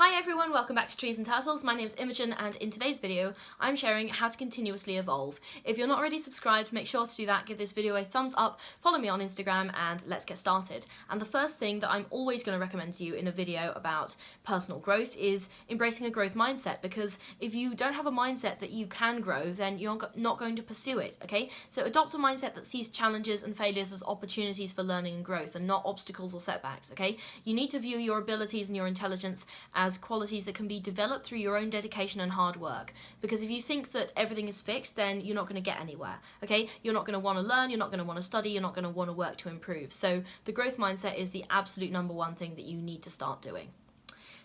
Hi everyone, welcome back to Trees and Turtles. My name is Imogen and in today's video I'm sharing how to continuously evolve. If you're not already subscribed, make sure to do that, give this video a thumbs up, follow me on Instagram and let's get started. And the first thing that I'm always going to recommend to you in a video about personal growth is embracing a growth mindset, because if you don't have a mindset that you can grow, then you're not going to pursue it, okay? So adopt a mindset that sees challenges and failures as opportunities for learning and growth and not obstacles or setbacks, okay? You need to view your abilities and your intelligence as qualities that can be developed through your own dedication and hard work. Because if you think that everything is fixed, then you're not going to get anywhere, okay? You're not going to want to learn, you're not going to want to study, you're not going to want to work to improve. So the growth mindset is the absolute number one thing that you need to start doing.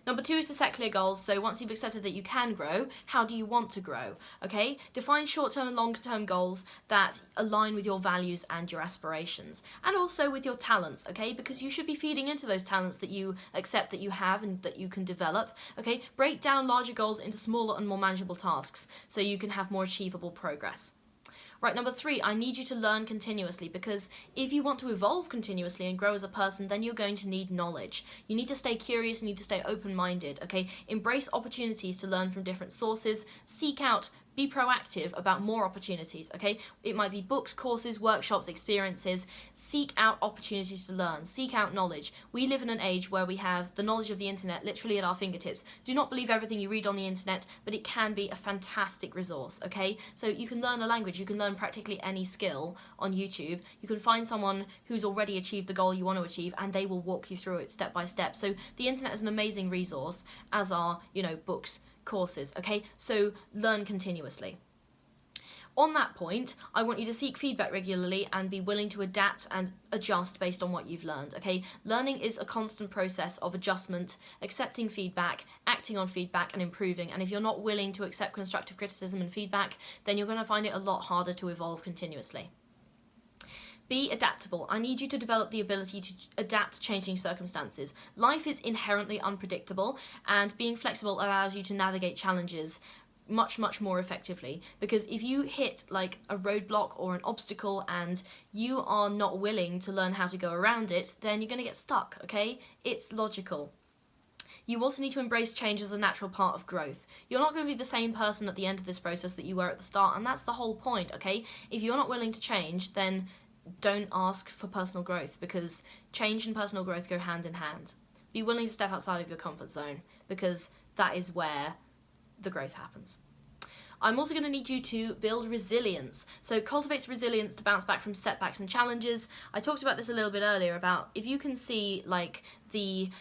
Number two is to set clear goals. So once you've accepted that you can grow, how do you want to grow? Okay, define short-term and long-term goals that align with your values and your aspirations, and also with your talents, okay? Because you should be feeding into those talents that you accept that you have and that you can develop, okay? Break down larger goals into smaller and more manageable tasks so you can have more achievable progress. Right, number three, I need you to learn continuously, because if you want to evolve continuously and grow as a person, then you're going to need knowledge. You need to stay curious, you need to stay open-minded, okay? Embrace opportunities to learn from different sources, seek out, be proactive about more opportunities, okay? It might be books, courses, workshops, experiences. Seek out opportunities to learn, seek out knowledge. We live in an age where we have the knowledge of the internet literally at our fingertips. Do not believe everything you read on the internet, but it can be a fantastic resource, okay? So you can learn a language, you can learn practically any skill on YouTube. You can find someone who's already achieved the goal you want to achieve and they will walk you through it step by step. So the internet is an amazing resource, as are, books, courses, okay? So learn continuously. On that point, I want you to seek feedback regularly and be willing to adapt and adjust based on what you've learned, okay? Learning is a constant process of adjustment, accepting feedback, acting on feedback and improving. And if you're not willing to accept constructive criticism and feedback, then you're going to find it a lot harder to evolve continuously. Be adaptable. I need you to develop the ability to adapt to changing circumstances. Life is inherently unpredictable, and being flexible allows you to navigate challenges much more effectively. Because if you hit like a roadblock or an obstacle and you are not willing to learn how to go around it, then you're going to get stuck, okay? It's logical. You also need to embrace change as a natural part of growth. You're not going to be the same person at the end of this process that you were at the start, and that's the whole point, okay? If you're not willing to change, then don't ask for personal growth, because change and personal growth go hand in hand. Be willing to step outside of your comfort zone, because that is where the growth happens. I'm also going to need you to build resilience. So cultivate resilience to bounce back from setbacks and challenges. I talked about this a little bit earlier about if you can see like the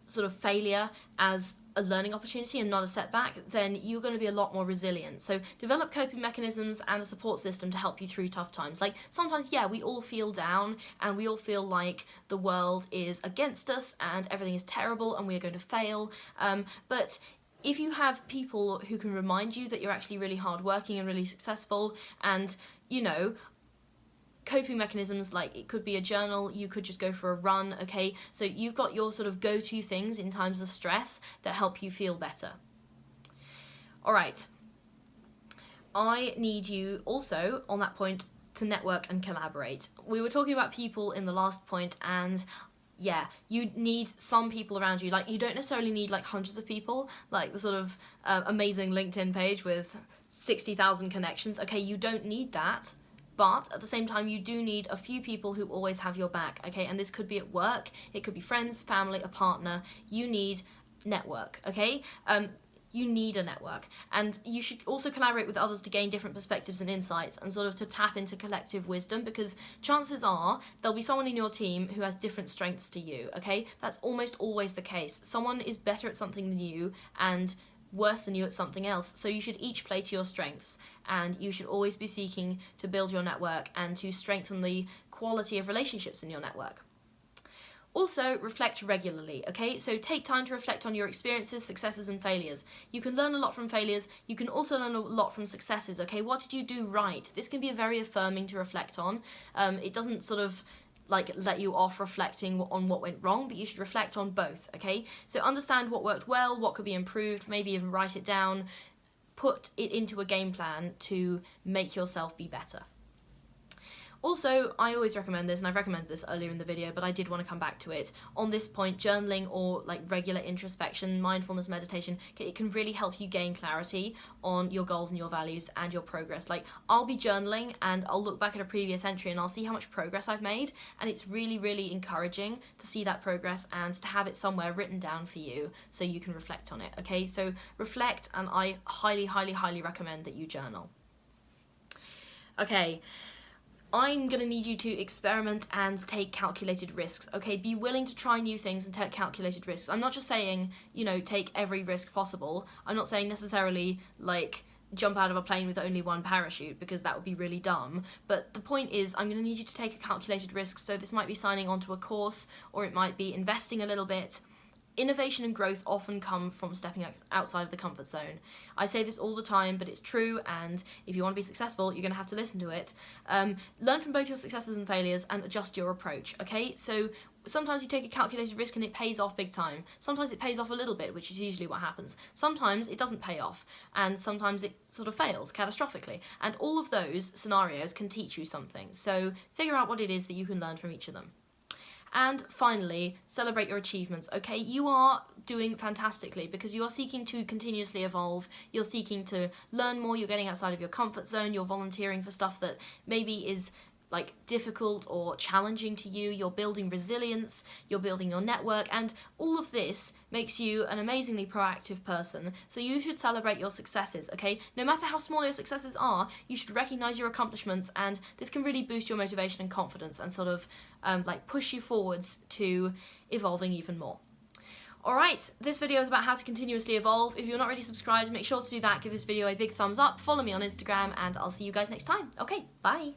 sort of failure as a learning opportunity and not a setback, then you're going to be a lot more resilient. So develop coping mechanisms and a support system to help you through tough times. Like sometimes, yeah, we all feel down and we all feel like the world is against us and everything is terrible and we are going to fail. But if you have people who can remind you that you're actually really hardworking and really successful, and coping mechanisms, like it could be a journal, you could just go for a run, okay? So you've got your sort of go-to things in times of stress that help you feel better. All right. I need you also, on that point, to network and collaborate. We were talking about people in the last point, and yeah, you need some people around you. Like, you don't necessarily need like hundreds of people, like the sort of amazing LinkedIn page with 60,000 connections. Okay, you don't need that. But at the same time, you do need a few people who always have your back, okay? And this could be at work, it could be friends, family, a partner. You need network, okay? You need a network. And you should also collaborate with others to gain different perspectives and insights and sort of to tap into collective wisdom, because chances are there'll be someone in your team who has different strengths to you, okay? That's almost always the case. Someone is better at something than you and worse than you at something else. So you should each play to your strengths, and you should always be seeking to build your network and to strengthen the quality of relationships in your network. Also, reflect regularly, okay? So take time to reflect on your experiences, successes, and failures. You can learn a lot from failures. You can also learn a lot from successes, okay? What did you do right? This can be very affirming to reflect on. It doesn't sort of like let you off reflecting on what went wrong, but you should reflect on both, okay? So understand what worked well, what could be improved, maybe even write it down, put it into a game plan to make yourself be better. Also, I always recommend this, and I've recommended this earlier in the video, but I did want to come back to it. On this point, journaling or like regular introspection, mindfulness meditation, it can really help you gain clarity on your goals and your values and your progress. Like, I'll be journaling and I'll look back at a previous entry and I'll see how much progress I've made, and it's really, really encouraging to see that progress and to have it somewhere written down for you so you can reflect on it, okay? So reflect, and I highly, highly, highly recommend that you journal. Okay. I'm going to need you to experiment and take calculated risks, okay? Be willing to try new things and take calculated risks. I'm not just saying, you know, take every risk possible. I'm not saying necessarily, like, jump out of a plane with only one parachute, because that would be really dumb. But the point is, I'm going to need you to take a calculated risk. So this might be signing onto a course, or it might be investing a little bit. Innovation and growth often come from stepping outside of the comfort zone. I say this all the time, but it's true, and if you want to be successful, you're going to have to listen to it. Learn from both your successes and failures and adjust your approach, okay? So sometimes you take a calculated risk and it pays off big time. Sometimes it pays off a little bit, which is usually what happens. Sometimes it doesn't pay off, and sometimes it sort of fails catastrophically. And all of those scenarios can teach you something. So figure out what it is that you can learn from each of them. And finally, celebrate your achievements, okay? You are doing fantastically because you are seeking to continuously evolve, you're seeking to learn more, you're getting outside of your comfort zone, you're volunteering for stuff that maybe is like difficult or challenging to you, you're building resilience, you're building your network, and all of this makes you an amazingly proactive person. So you should celebrate your successes, okay? No matter how small your successes are, you should recognize your accomplishments, and this can really boost your motivation and confidence and sort of like push you forwards to evolving even more. Alright, this video is about how to continuously evolve. If you're not already subscribed, make sure to do that, give this video a big thumbs up, follow me on Instagram, and I'll see you guys next time. Okay, bye!